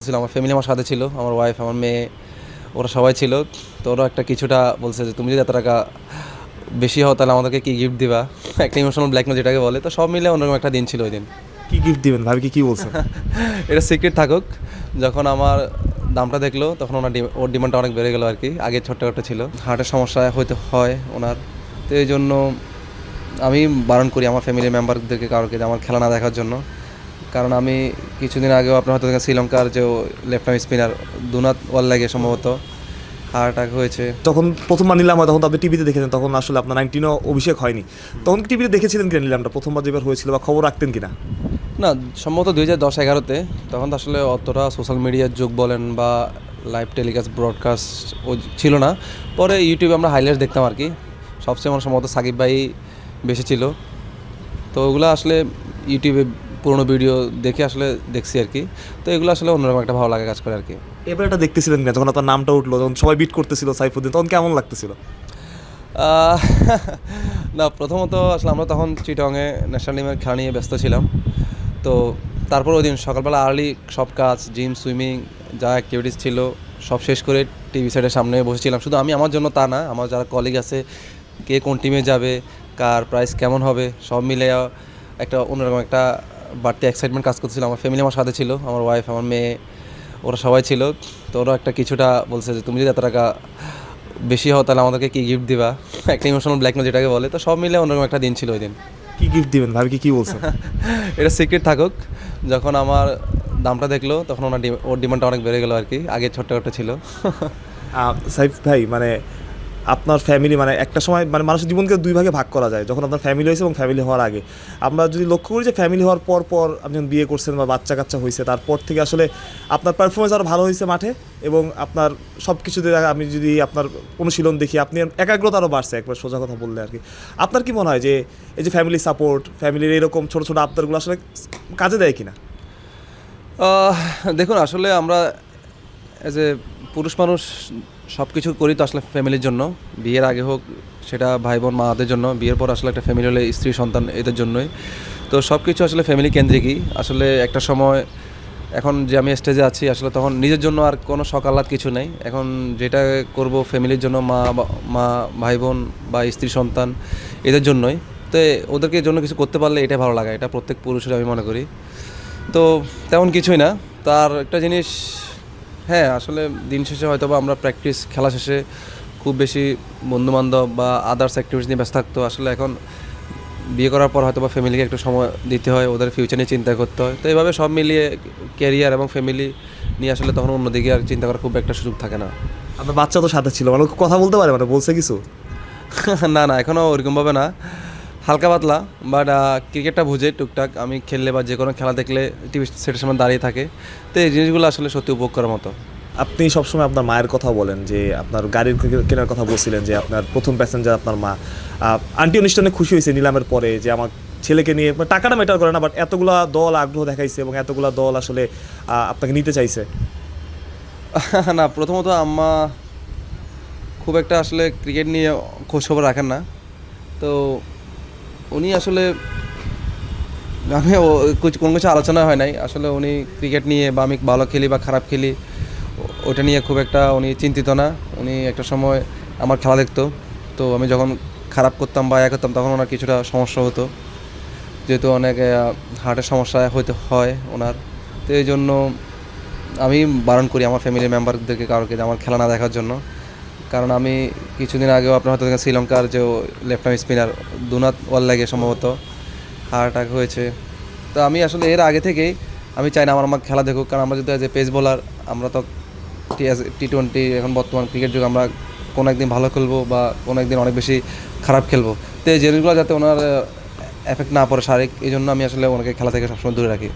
করতেছিল, আমার ফ্যামিলি আমার সাথে ছিল, আমার ওয়াইফ, আমার মেয়ে, ওরা সবাই ছিল। তো ওরা একটা কিছুটা বলছে যে তুমি যদি এত টাকা বেশি হও তাহলে আমাদেরকে কী গিফট দিবা, একটা ইমোশনাল ব্ল্যাকমেল যেটাকে বলে। তো সব মিলে অন্যরকম একটা দিন ছিল ওই দিন। কি গিফট দিবেন ভাবি, কি বলছেন? এটা সিক্রেট থাকুক। যখন আমার দামটা দেখলো তখন ওর ডিমান্ডটা অনেক বেড়ে গেলো আর কি। আগে ছোট্ট একটা ছিল, হার্টের সমস্যা হয়তো হয় ওনার। তো এই জন্য আমি বারণ করি আমার ফ্যামিলি মেম্বারদেরকে কারোকে যে আমার খেলা না দেখার জন্য। কারণ আমি কিছুদিন আগেও আপনার হয়তো দেখেন শ্রীলঙ্কার যে লেফট আর্ম স্পিনার দুনাত ওয়াল্লাগে সম্ভবত হার্ট অ্যাটাক হয়েছে। যখন প্রথমবার নিলাম হয় তখন তো আপনি টিভিতে দেখেছেন, তখন আসলে আপনার 19ও অভিষেক হয়নি, তখন টিভিতে দেখেছিলেন কিনা নিলামটা প্রথমবার যেবার হয়েছিল, বা খবর রাখতেন কিনা? না, সম্ভবত 2010-11-তে। তখন তো আসলে অতটা সোশ্যাল মিডিয়ার যুগ বলেন বা লাইভ টেলিকাস্ট ব্রডকাস্ট ও ছিল না। পরে ইউটিউবে আমরা হাইলাইটস দেখতাম আর কি। সবচেয়ে আমার সম্ভবত সাকিব ভাই বেশি ছিল। তো ওগুলো আসলে ইউটিউবে পুরোনো ভিডিও দেখে আসলে দেখছি আর কি। তো এগুলো আসলে অন্যরকম একটা ভালো লাগে কাজ করে আর কি। এবার এটা দেখতেছিলেন কিনা যখন আপনার নামটা উঠলো, যখন সবাই বিট করতেছিল সাইফুদ্দিন, তখন কেমন লাগতেছিল? আহ, না, প্রথমত আসলে আমরা তখন চিটংয়ে ন্যাশনাল টিমের খেলা নিয়ে ব্যস্ত ছিলাম। তো তারপর ওই দিন সকালবেলা আর্লি সব কাজ, জিম, সুইমিং, যা অ্যাক্টিভিটিস ছিল সব শেষ করে টিভি সেটের সামনে বসেছিলাম। শুধু আমি আমার জন্য তা না, আমার যারা কলিগ আছে, কে কোন টিমে যাবে, কার প্রাইস কেমন হবে, সব মিলে একটা অন্যরকম একটা বাড়তি এক্সাইটমেন্ট কাজ করতেছিল। আমার ফ্যামিলি আমার সাথে ছিল, আমার ওয়াইফ, আমার মেয়ে, ওরা সবাই ছিল। তো ওরা একটা কিছুটা বলছে যে তুমি যদি এত টাকা বেশি হও তাহলে আমাদেরকে কী গিফট দিবা, একটা ইমোশনাল ব্ল্যাকমেল যেটাকে বলে। তো সব মিলে অন্যরকম একটা দিন ছিল ওই দিন। কি গিফট দিবেন ভাবি, কি বলছেন? এটা সিক্রেট থাকুক। যখন আমার দামটা দেখলো তখন ওর ডিমান্ডটা অনেক বেড়ে গেলো আর কি। আগে ছোট্ট একটা ছিল। সাইফ ভাই, মানে আপনার ফ্যামিলি, মানে একটা সময় মানে মানুষের জীবনকে দুই ভাগে ভাগ করা যায়, যখন আপনার ফ্যামিলি হয়েছে এবং ফ্যামিলি হওয়ার আগে। আমরা যদি লক্ষ্য করি যে ফ্যামিলি হওয়ার পর পর আপনি যখন বিয়ে করছেন বা বাচ্চা কাচ্চা হয়েছে, তারপর থেকে আসলে আপনার পারফরমেন্স আরও ভালো হয়েছে মাঠে, এবং আপনার সব কিছুতে আমি যদি আপনার অনুশীলন দেখি, আপনি একাগ্রতা আরও বাড়ছে, একবার সোজা কথা বললে আর কি। আপনার কি মনে হয় যে এই যে ফ্যামিলি সাপোর্ট, ফ্যামিলির এরকম ছোটো ছোটো আবদারগুলো আসলে কাজে দেয় কিনা? দেখুন, আসলে আমরা অ্যাজ এ পুরুষ মানুষ সব কিছু করি তো আসলে ফ্যামিলির জন্য। বিয়ের আগে হোক সেটা ভাই বোন মাদের জন্য, বিয়ের পর আসলে একটা ফ্যামিলি হলে স্ত্রী সন্তান এদের জন্যই। তো সব কিছু আসলে ফ্যামিলি কেন্দ্রিকই। আসলে একটা সময় এখন যে আমি স্টেজে আছি আসলে তখন নিজের জন্য আর কোনো শখ আহ্লাদ কিছু নেই। এখন যেটা করব ফ্যামিলির জন্য, মা ভাই বোন বা স্ত্রী সন্তান এদের জন্যই। তো ওদেরকে জন্য কিছু করতে পারলে এটাই ভালো লাগে, এটা প্রত্যেক পুরুষের আমি মনে করি। তো তেমন কিছুই না। তার একটা জিনিস, হ্যাঁ, আসলে দিন শেষে হয়তো বা আমরা প্র্যাকটিস খেলা শেষে খুব বেশি বন্ধুবান্ধব বা আদার্স অ্যাক্টিভিটিস নিয়ে ব্যস্ত থাকতো। আসলে এখন বিয়ে করার পর হয়তো বা ফ্যামিলিকে একটু সময় দিতে হয়, ওদের ফিউচার নিয়ে চিন্তা করতে হয়। তো এইভাবে সব মিলিয়ে ক্যারিয়ার এবং ফ্যামিলি নিয়ে আসলে তখন অন্যদিকে আর চিন্তা করার খুব একটা সুযোগ থাকে না। আপনার বাচ্চা তো সাথে ছিল, মানে কথা বলতে পারে, মানে বলছে কিছু? না না, এখনও ওরকমভাবে না, হালকা পাতলা। বাট ক্রিকেটটা বুঝে টুকটাক, আমি খেললে বা যে কোনো খেলা দেখলে টিভি সেটের সামনে দাঁড়িয়ে থাকে। তো এই জিনিসগুলো আসলে সত্যি উপভোগ করার মতো। আপনি সবসময় আপনার মায়ের কথা বলেন, যে আপনার গাড়ির কেনার কথা বলছিলেন, যে আপনার প্রথম প্যাসেঞ্জার আপনার মা। আন্টি অনুষ্ঠানে খুশি হয়েছে নিলামের পরে যে আমার ছেলেকে নিয়ে, টাকাটা ম্যাটার করে না, বাট এতগুলা দল আগ্রহ দেখাইছে এবং এতগুলা দল আসলে আপনাকে নিতে চাইছে। না, প্রথমত আম্মা খুব একটা আসলে ক্রিকেট নিয়ে খোঁজখবর রাখেন না। তো উনি আসলে, আমি কোনো কিছু আলোচনা হয় নাই আসলে। উনি ক্রিকেট নিয়ে বা আমি ভালো খেলি বা খারাপ খেলি ওটা নিয়ে খুব একটা উনি চিন্তিত না। উনি একটা সময় আমার খেলা দেখতো। তো আমি যখন খারাপ করতাম বা করতাম তখন ওনার কিছুটা সমস্যা হতো, যেহেতু অনেক হার্টের সমস্যা হয়তো হয় ওনার। তো এই জন্য আমি বারণ করি আমার ফ্যামিলি মেম্বারদেরকে কারোকে যে আমার খেলা না দেখার জন্য। কারণ আমি কিছুদিন আগেও আপনার হয়তো দেখেন শ্রীলঙ্কার যে লেফট আর্ম স্পিনার দুনাত ওয়াল্লাগে সম্ভবত হার্ট অ্যাটাক হয়েছে। তো আমি আসলে এর আগে থেকেই আমি চাই না আমার খেলা দেখুক। কারণ আমরা যদি যে পেস বোলার, আমরা তো টি-20 এখন বর্তমান ক্রিকেট যুগ, আমরা কোনো একদিন ভালো খেলবো বা কোনো একদিন অনেক বেশি খারাপ খেলবো। তো এই জিনিসগুলো যাতে ওনার এফেক্ট না পড়ে শারীরিক, এই জন্য আমি আসলে ওনাকে খেলা থেকে সবসময় দূরে রাখি।